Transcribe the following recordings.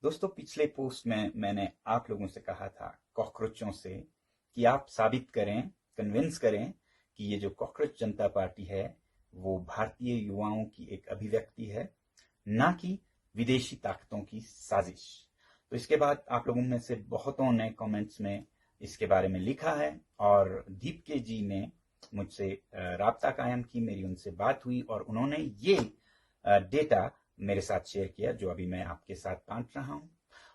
दोस्तों, पिछले पोस्ट में मैंने आप लोगों से कहा था कॉकरोचों से कि आप साबित करें, कन्विंस करें कि ये जो कॉकरोच जनता पार्टी है वो भारतीय युवाओं की एक अभिव्यक्ति है, ना कि विदेशी ताकतों की साजिश। तो इसके बाद आप लोगों में से बहुतों ने कमेंट्स में इसके बारे में लिखा है और दीप के जी ने मुझसे राब्ता कायम की, मेरी उनसे बात हुई और उन्होंने ये डेटा मेरे साथ शेयर किया जो अभी मैं आपके साथ बांट रहा हूं।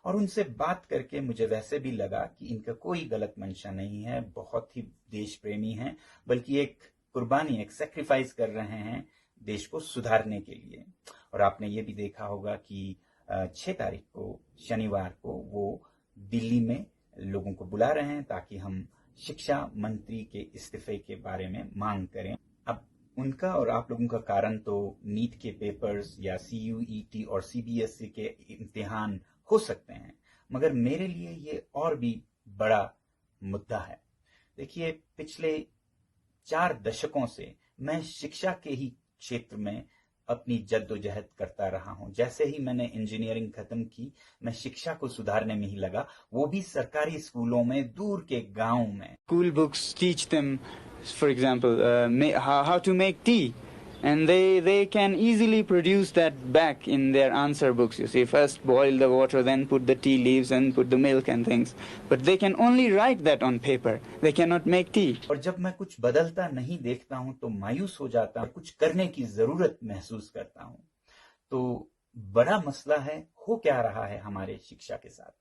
और उनसे बात करके मुझे वैसे भी लगा कि इनका कोई गलत मंशा नहीं है, बहुत ही देश प्रेमी हैं, बल्कि एक कुर्बानी, एक सेक्रीफाइस कर रहे हैं देश को सुधारने के लिए। और आपने ये भी देखा होगा कि 6 तारीख को, शनिवार को, वो दिल्ली में लोगों को बुला रहे हैं ताकि हम शिक्षा मंत्री के इस्तीफे के बारे में मांग करें। अब उनका और आप लोगों का कारण तो नीट के पेपर्स या CUET और CBSE के इम्तिहान हो सकते हैं, मगर मेरे लिए ये और भी बड़ा मुद्दा है। देखिए, पिछले 4 दशकों से मैं शिक्षा के ही क्षेत्र में अपनी जद्दोजहद करता रहा हूं। जैसे ही मैंने इंजीनियरिंग खत्म की, मैं शिक्षा को सुधारने में ही लगा, वो भी सरकारी स्कूलों में, दूर के गांव में। School books teach them, for example, how to make tea, and they can easily produce that back in their answer books. You see, first boil the water, then put the tea leaves and put the milk and things. But they can only write that on paper. They cannot make tea. और जब मैं कुछ बदलता नहीं देखता हूं तो मायूस हो जाता हूं, कुछ करने की जरूरत महसूस करता हूं। तो बड़ा मसला है, हो क्या रहा है हमारे शिक्षा के साथ।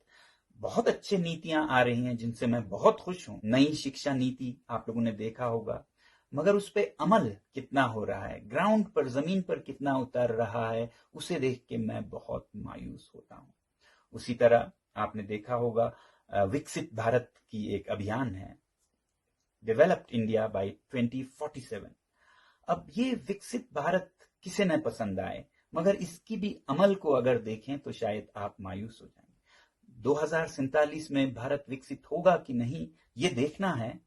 बहुत अच्छे नीतियां आ रही हैं जिनसे मैं बहुत खुश हूं। नई शिक्षा नीति आप लोगों ने देखा होगा, मगर उस पे अमल कितना हो रहा है, ग्राउंड पर, जमीन पर कितना उतर रहा है, उसे देख के मैं बहुत मायूस होता हूं। उसी तरह आपने देखा होगा विकसित भारत की एक अभियान है, डेवलप्ड इंडिया बाय 2047। अब ये विकसित भारत किसे न पसंद आए, मगर इसकी भी अमल को अगर देखें तो शायद आप मायूस हो जाएंगे। 2047 में भारत विकसित होगा कि नहीं, ये देखना है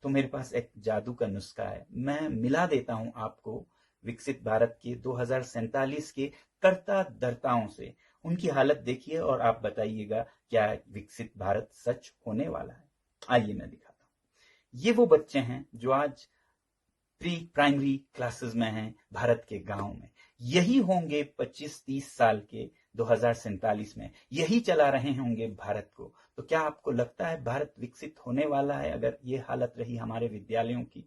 तो मेरे पास एक जादू का नुस्खा है। मैं मिला देता हूं आपको विकसित भारत के 2047 के कर्ता धर्ताओं से। उनकी हालत देखिए और आप बताइएगा क्या विकसित भारत सच होने वाला है। आइए मैं दिखाता हूं। ये वो बच्चे हैं जो आज प्री प्राइमरी क्लासेस में हैं भारत के गांव में। यही होंगे 25-30 साल के 2047 में, यही चला रहे होंगे भारत को। तो क्या आपको लगता है भारत विकसित होने वाला है अगर ये हालत रही हमारे विद्यालयों की?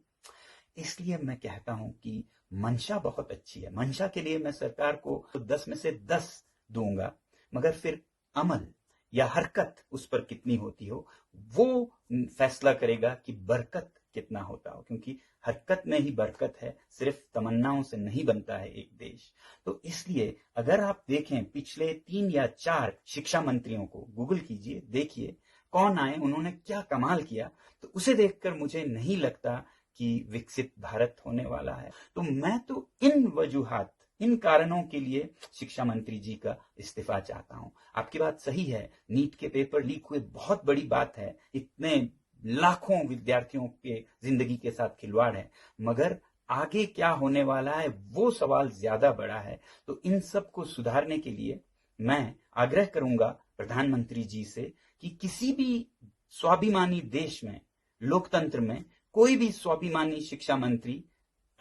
इसलिए मैं कहता हूं कि मंशा बहुत अच्छी है। मंशा के लिए मैं सरकार को 10 में से 10 दूंगा, मगर फिर अमल या हरकत उस पर कितनी होती हो, वो फैसला करेगा कि बरकत कितना होता हो। क्योंकि हरकत में ही बरकत है, सिर्फ तमन्नाओं से नहीं बनता है एक देश। तो इसलिए अगर आप देखें पिछले 3 या 4 शिक्षा मंत्रियों को, गूगल कीजिए, देखिए कौन आए, उन्होंने क्या कमाल किया, तो उसे देखकर मुझे नहीं लगता कि विकसित भारत होने वाला है। तो मैं तो इन वजूहात, इन कारणों के लिए शिक्षा मंत्री जी का इस्तीफा चाहता हूं। आपकी बात सही है, नीट के पेपर लीक हुए बहुत बड़ी बात है, इतने लाखों विद्यार्थियों के जिंदगी के साथ खिलवाड़ है, मगर आगे क्या होने वाला है वो सवाल ज्यादा बड़ा है। तो इन सब को सुधारने के लिए मैं आग्रह करूंगा प्रधानमंत्री जी से कि किसी भी स्वाभिमानी देश में, लोकतंत्र में, कोई भी स्वाभिमानी शिक्षा मंत्री,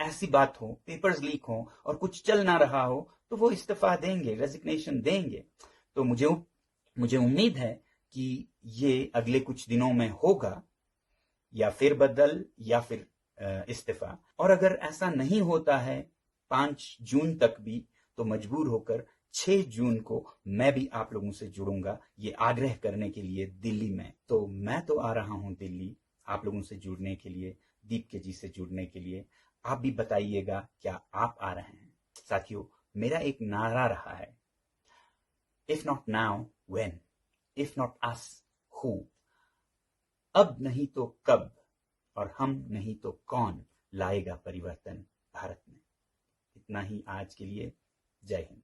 ऐसी बात हो, पेपर्स लीक हो और कुछ चल ना रहा हो, तो वो इस्तीफा देंगे, रेजिग्नेशन देंगे। तो मुझे उम्मीद है कि ये अगले कुछ दिनों में होगा, या फिर बदल या फिर इस्तीफा। और अगर ऐसा नहीं होता है 5 जून तक भी, तो मजबूर होकर 6 जून को मैं भी आप लोगों से जुड़ूंगा ये आग्रह करने के लिए दिल्ली में। तो मैं तो आ रहा हूं दिल्ली आप लोगों से जुड़ने के लिए, दीप के जी से जुड़ने के लिए। आप भी बताइएगा क्या आप आ रहे हैं। साथियों, मेरा एक नारा रहा है, if not now when, if not us who. अब नहीं तो कब, और हम नहीं तो कौन लाएगा परिवर्तन भारत में। इतना ही आज के लिए। जय हिंद।